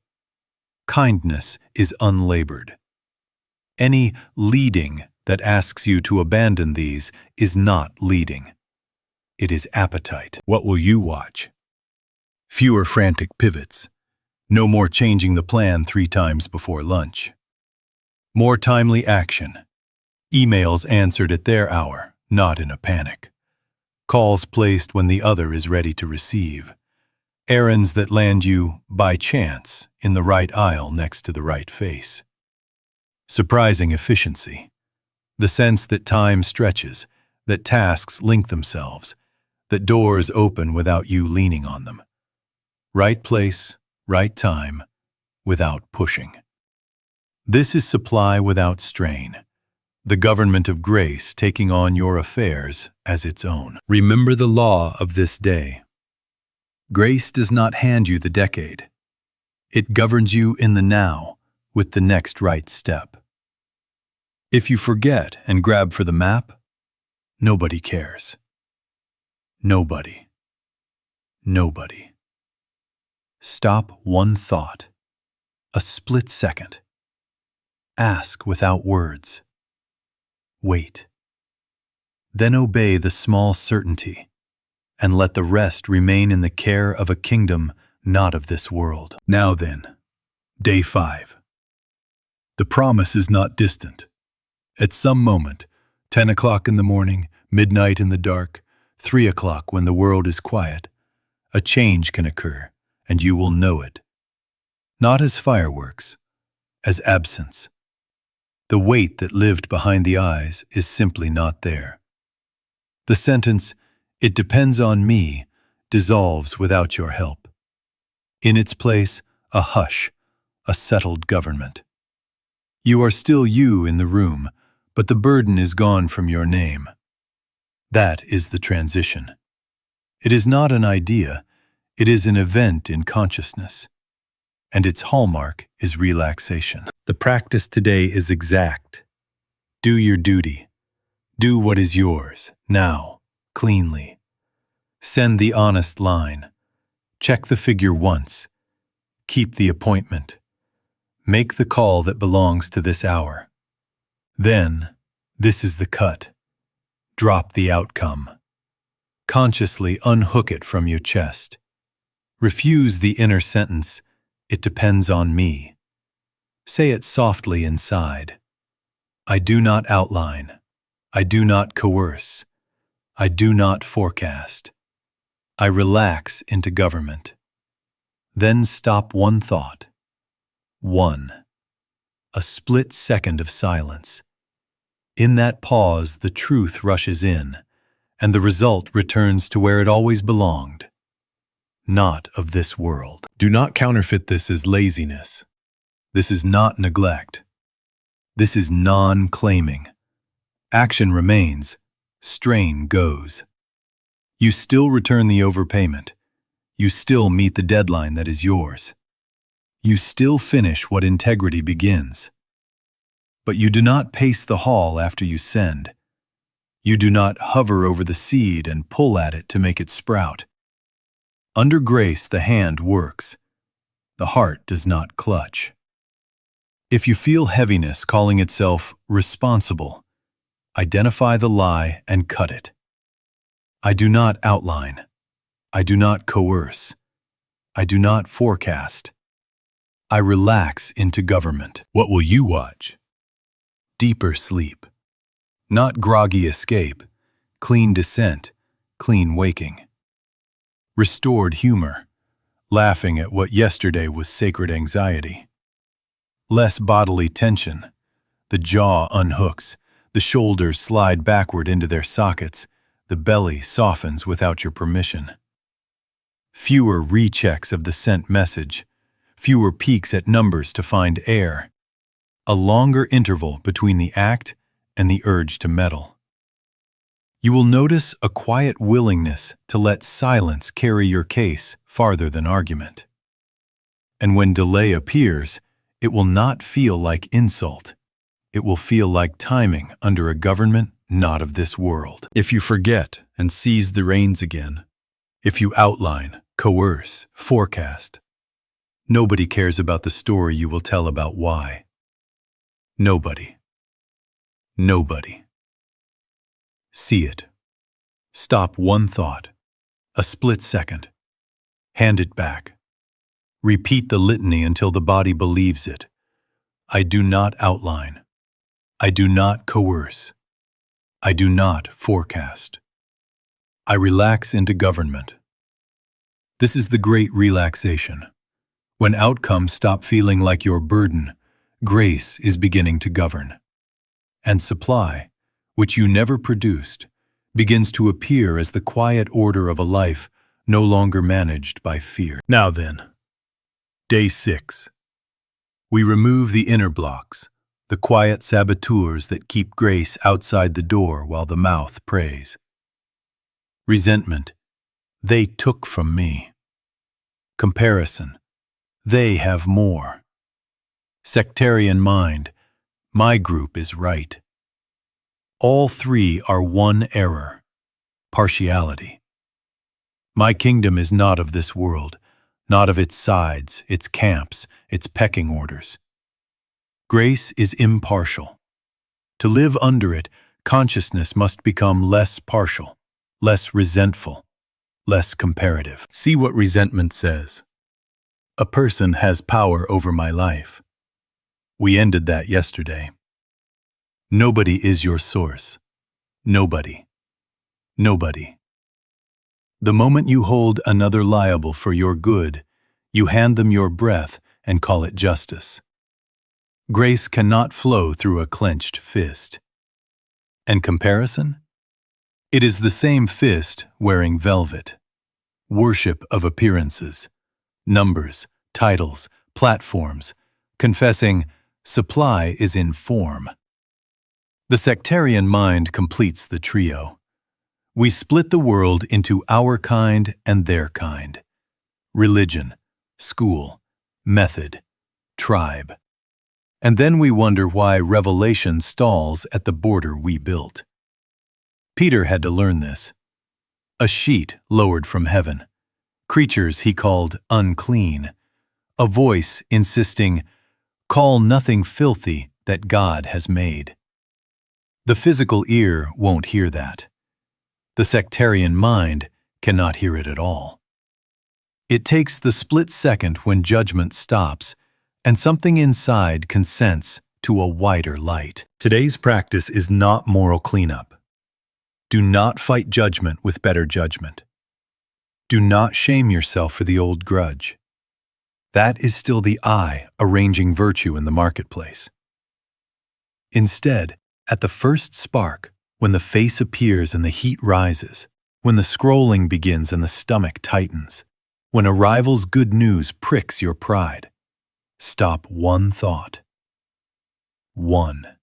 Kindness is unlabored. Any leading that asks you to abandon these is not leading. It is appetite. What will you watch? Fewer frantic pivots. No more changing the plan 3 times before lunch. More timely action. Emails answered at their hour, not in a panic. Calls placed when the other is ready to receive. Errands that land you, by chance, in the right aisle next to the right face. Surprising efficiency. The sense that time stretches, that tasks link themselves, that doors open without you leaning on them. Right place, right time, without pushing. This is supply without strain. The government of grace taking on your affairs as its own. Remember the law of this day. Grace does not hand you the decade. It governs you in the now with the next right step. If you forget and grab for the map, nobody cares. Nobody. Nobody. Stop one thought. A split second. Ask without words. Wait. Then obey the small certainty, and let the rest remain in the care of a kingdom not of this world. Now then, day 5. The promise is not distant. At some moment, 10 o'clock in the morning, Midnight in the dark, 3 o'clock when the world is quiet, a change can occur, and you will know it. Not as fireworks, as absence. The weight that lived behind the eyes is simply not there. The sentence, "It depends on me," dissolves without your help. In its place, a hush, a settled government. You are still you in the room, but the burden is gone from your name. That is the transition. It is not an idea, it is an event in consciousness. And its hallmark is relaxation. The practice today is exact. Do your duty. Do what is yours, now, cleanly. Send the honest line. Check the figure once. Keep the appointment. Make the call that belongs to this hour. Then, this is the cut. Drop the outcome. Consciously unhook it from your chest. Refuse the inner sentence, "It depends on me." Say it softly inside. I do not outline. I do not coerce. I do not forecast. I relax into government. Then stop one thought. One. A split second of silence. In that pause, the truth rushes in, and the result returns to where it always belonged. Not of this world. Do not counterfeit this as laziness. This is not neglect. This is non-claiming. Action remains, strain goes. You still return the overpayment. You still meet the deadline that is yours. You still finish what integrity begins. But you do not pace the hall after you send. You do not hover over the seed and pull at it to make it sprout. Under grace, the hand works. The heart does not clutch. If you feel heaviness calling itself responsible, identify the lie and cut it. I do not outline. I do not coerce. I do not forecast. I relax into government. What will you watch? Deeper sleep. Not groggy escape, clean descent, clean waking. Restored humor, laughing at what yesterday was sacred anxiety. Less bodily tension. The jaw unhooks, the shoulders slide backward into their sockets, the belly softens without your permission. Fewer rechecks of the sent message, fewer peeks at numbers to find air. A longer interval between the act and the urge to meddle. You will notice a quiet willingness to let silence carry your case farther than argument. And when delay appears, it will not feel like insult. It will feel like timing under a government not of this world. If you forget and seize the reins again, if you outline, coerce, forecast, nobody cares about the story you will tell about why. Nobody. Nobody. See it. Stop one thought. A split second. Hand it back. Repeat the litany until the body believes it. I do not outline. I do not coerce. I do not forecast. I relax into government. This is the great relaxation. When outcomes stop feeling like your burden, grace is beginning to govern. And supply, which you never produced, begins to appear as the quiet order of a life no longer managed by fear. Now then, Day 6. We remove the inner blocks, the quiet saboteurs that keep grace outside the door while the mouth prays. Resentment, they took from me. Comparison, they have more. Sectarian mind, my group is right. All three are one error, partiality. My kingdom is not of this world, not of its sides, its camps, its pecking orders. Grace is impartial. To live under it, consciousness must become less partial, less resentful, less comparative. See what resentment says. A person has power over my life. We ended that yesterday. Nobody is your source. Nobody. Nobody. The moment you hold another liable for your good, you hand them your breath and call it justice. Grace cannot flow through a clenched fist. And comparison? It is the same fist wearing velvet. Worship of appearances, numbers, titles, platforms, confessing supply is in form. The sectarian mind completes the trio. We split the world into our kind and their kind. Religion, school, method, tribe. And then we wonder why revelation stalls at the border we built. Peter had to learn this. A sheet lowered from heaven. Creatures he called unclean. A voice insisting, "Call nothing filthy that God has made." The physical ear won't hear that. The sectarian mind cannot hear it at all. It takes the split second when judgment stops, and something inside consents to a wider light. Today's practice is not moral cleanup. Do not fight judgment with better judgment. Do not shame yourself for the old grudge. That is still the I arranging virtue in the marketplace. Instead, at the first spark, when the face appears and the heat rises, when the scrolling begins and the stomach tightens, when a rival's good news pricks your pride, stop one thought. One.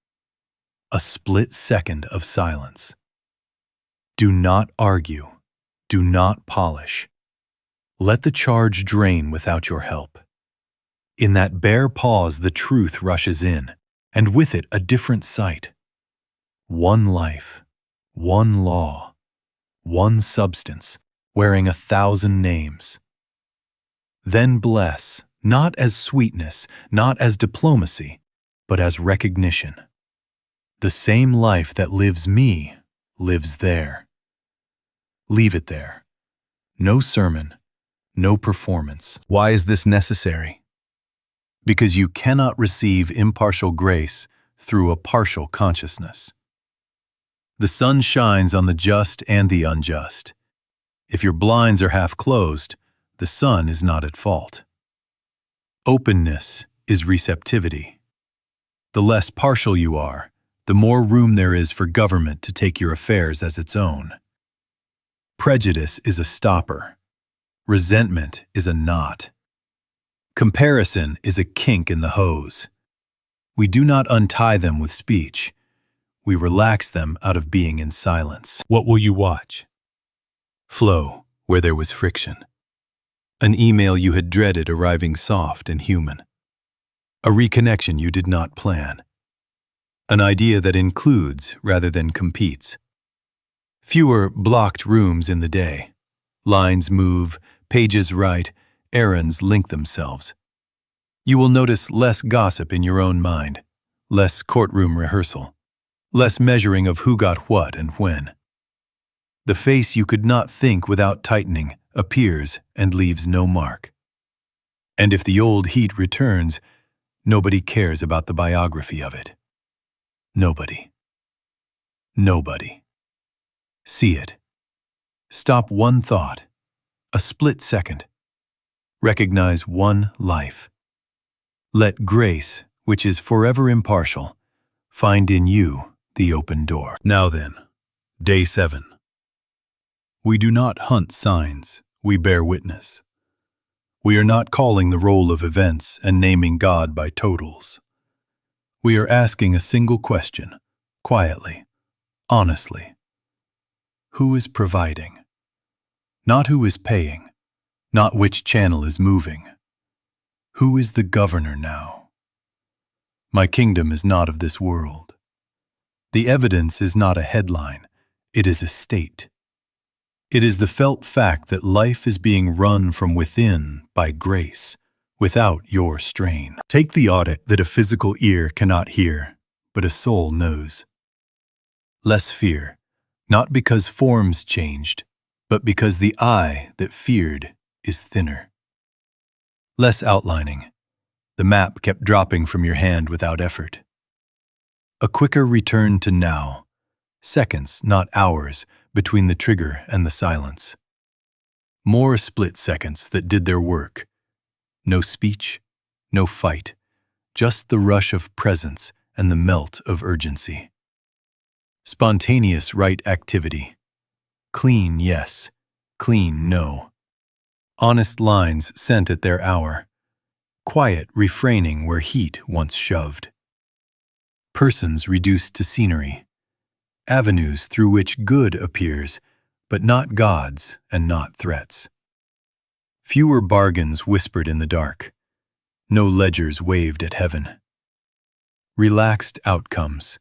A split second of silence. Do not argue. Do not polish. Let the charge drain without your help. In that bare pause, the truth rushes in, and with it a different sight. One life, one law, one substance, wearing 1,000 names. Then bless, not as sweetness, not as diplomacy, but as recognition. The same life that lives me lives there. Leave it there. No sermon, no performance. Why is this necessary? Because you cannot receive impartial grace through a partial consciousness. The sun shines on the just and the unjust. If your blinds are half closed, the sun is not at fault. Openness is receptivity. The less partial you are, the more room there is for government to take your affairs as its own. Prejudice is a stopper. Resentment is a knot. Comparison is a kink in the hose. We do not untie them with speech. We relax them out of being in silence. What will you watch? Flow, where there was friction. An email you had dreaded arriving soft and human. A reconnection you did not plan. An idea that includes rather than competes. Fewer blocked rooms in the day. Lines move, pages write, errands link themselves. You will notice less gossip in your own mind, less courtroom rehearsal, less measuring of who got what and when. The face you could not think without tightening appears and leaves no mark. And if the old heat returns, nobody cares about the biography of it. Nobody. Nobody. See it. Stop one thought, a split second. Recognize one life. Let grace, which is forever impartial, find in you the open door. Now then, Day 7. We do not hunt signs, we bear witness. We are not calling the roll of events and naming God by totals. We are asking a single question, quietly, honestly. Who is providing? Not who is paying, not which channel is moving. Who is the governor now? My kingdom is not of this world. The evidence is not a headline, it is a state. It is the felt fact that life is being run from within by grace, without your strain. Take the audit that a physical ear cannot hear, but a soul knows. Less fear, not because forms changed, but because the eye that feared is thinner. Less outlining. The map kept dropping from your hand without effort. A quicker return to now. Seconds, not hours, between the trigger and the silence. More split seconds that did their work. No speech, no fight, just the rush of presence and the melt of urgency. Spontaneous right activity. Clean, yes. Clean, no. Honest lines sent at their hour. Quiet refraining where heat once shoved. Persons reduced to scenery. Avenues through which good appears, but not gods and not threats. Fewer bargains whispered in the dark. No ledgers waved at heaven. Relaxed outcomes.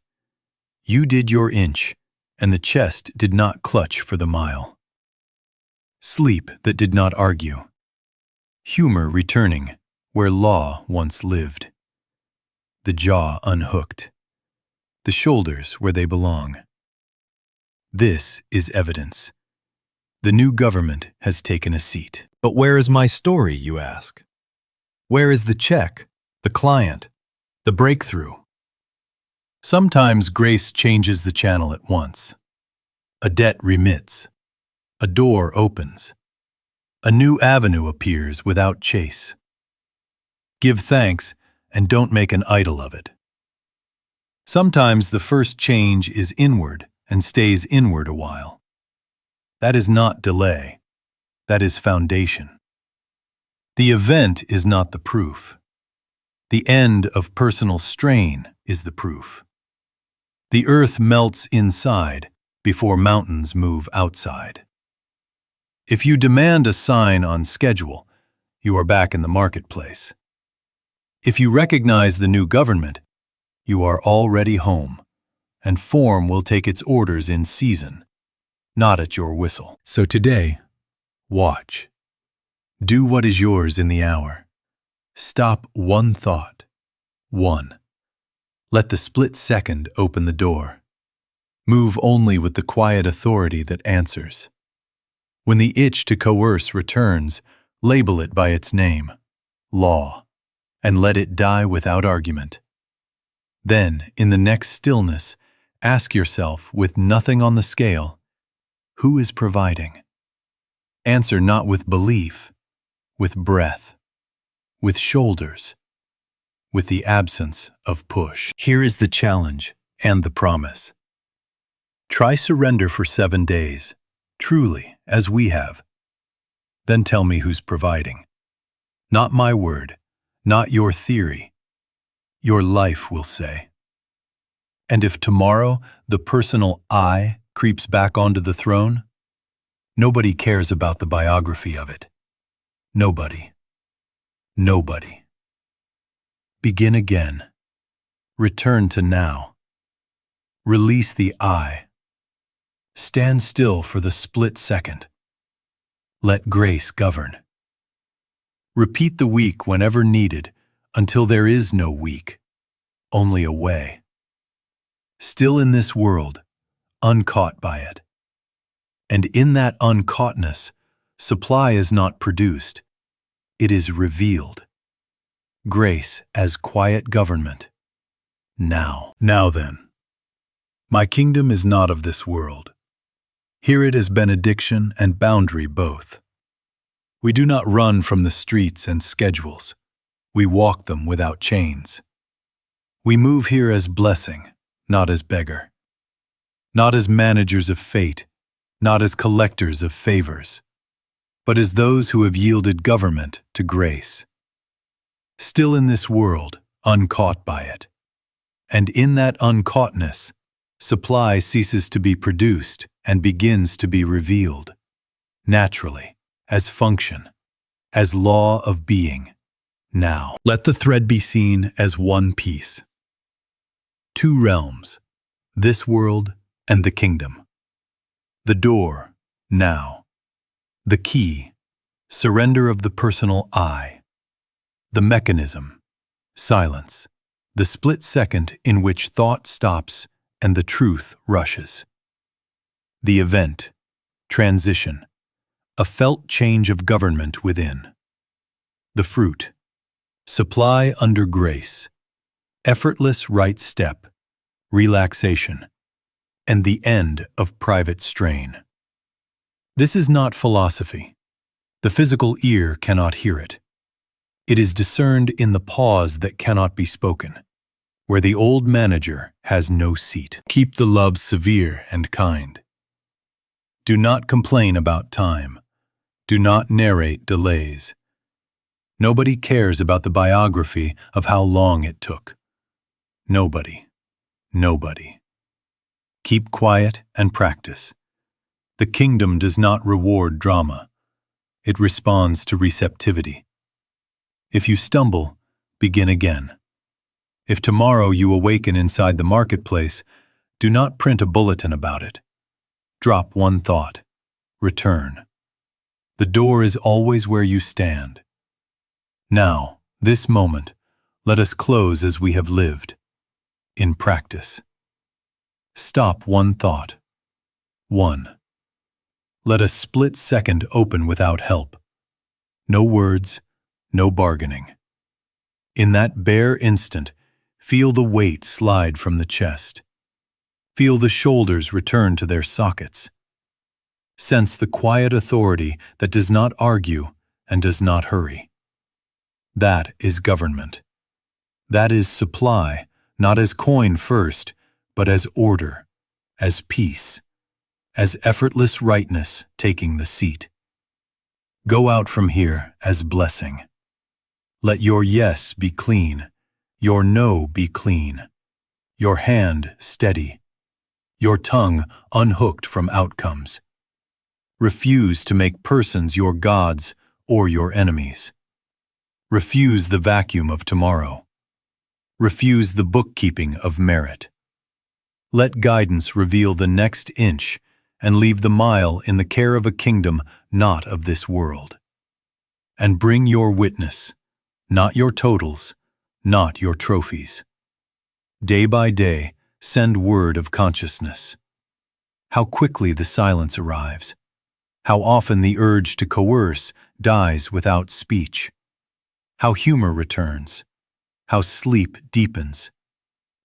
You did your inch, and the chest did not clutch for the mile. Sleep that did not argue. Humor returning where law once lived. The jaw unhooked. The shoulders where they belong. This is evidence. The new government has taken a seat.
But where is my story, you ask? Where is the check, the client, the breakthrough?
Sometimes grace changes the channel at once. A debt remits. A door opens. A new avenue appears without chase. Give thanks and don't make an idol of it. Sometimes the first change is inward and stays inward a while. That is not delay. That is foundation. The event is not the proof. The end of personal strain is the proof. The earth melts inside before mountains move outside. If you demand a sign on schedule, you are back in the marketplace. If you recognize the new government, you are already home, and form will take its orders in season, not at your whistle. So today, watch. Do what is yours in the hour. Stop one thought. One. Let the split second open the door. Move only with the quiet authority that answers. When the itch to coerce returns, label it by its name, law, and let it die without argument. Then, in the next stillness, ask yourself, with nothing on the scale, who is providing? Answer not with belief, with breath, with shoulders, with the absence of push. Here is the challenge and the promise. Try surrender for 7 days, truly, as we have. Then tell me who's providing. Not my word, not your theory. Your life will say. And if tomorrow the personal I creeps back onto the throne, nobody cares about the biography of it. Nobody. Nobody. Begin again. Return to now. Release the I. Stand still for the split second. Let grace govern. Repeat the week whenever needed until there is no week, only a way. Still in this world, uncaught by it. And in that uncaughtness, supply is not produced, it is revealed. Grace as quiet government. Now. Now then, my kingdom is not of this world. Hear it as benediction and boundary both. We do not run from the streets and schedules. We walk them without chains. We move here as blessing, not as beggar. Not as managers of fate, not as collectors of favors, but as those who have yielded government to grace. Still in this world, uncaught by it. And in that uncaughtness, supply ceases to be produced and begins to be revealed, naturally, as function, as law of being. Now, let the thread be seen as one piece. Two realms, this world and the kingdom. The door, now. The key, surrender of the personal I. The mechanism, silence. The split second in which thought stops and the truth rushes. The event, transition. A felt change of government within. The fruit, supply under grace. Effortless right step, relaxation. And the end of private strain. This is not philosophy. The physical ear cannot hear it. It is discerned in the pause that cannot be spoken, where the old manager has no seat. Keep the love severe and kind. Do not complain about time. Do not narrate delays. Nobody cares about the biography of how long it took. Nobody. Nobody. Keep quiet and practice. The kingdom does not reward drama. It responds to receptivity. If you stumble, begin again. If tomorrow you awaken inside the marketplace, do not print a bulletin about it. Drop one thought. Return. The door is always where you stand. Now, this moment, let us close as we have lived. In practice. Stop one thought. 1. Let a split second open without help. No words, no bargaining. In that bare instant, feel the weight slide from the chest. Feel the shoulders return to their sockets. Sense the quiet authority that does not argue and does not hurry. That is government. That is supply, not as coin first, but as order, as peace, as effortless rightness taking the seat. Go out from here as blessing. Let your yes be clean, your no be clean, your hand steady, your tongue unhooked from outcomes. Refuse to make persons your gods or your enemies. Refuse the vacuum of tomorrow. Refuse the bookkeeping of merit. Let guidance reveal the next inch and leave the mile in the care of a kingdom not of this world. And bring your witness, not your totals, not your trophies. Day by day, send word of consciousness. How quickly the silence arrives. How often the urge to coerce dies without speech. How humor returns. How sleep deepens.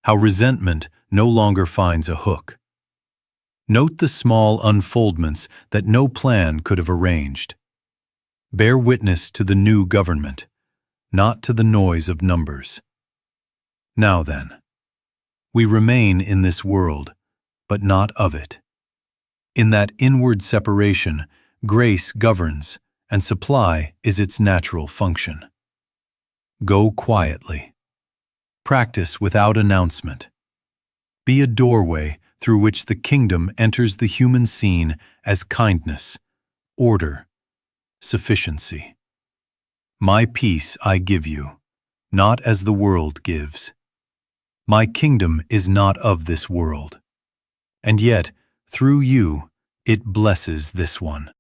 How resentment no longer finds a hook. Note the small unfoldments that no plan could have arranged. Bear witness to the new government, not to the noise of numbers. Now then, we remain in this world, but not of it. In that inward separation, grace governs, and supply is its natural function. Go quietly. Practice without announcement. Be a doorway through which the kingdom enters the human scene as kindness, order, sufficiency. My peace I give you, not as the world gives. My kingdom is not of this world, and yet, through you, it blesses this one.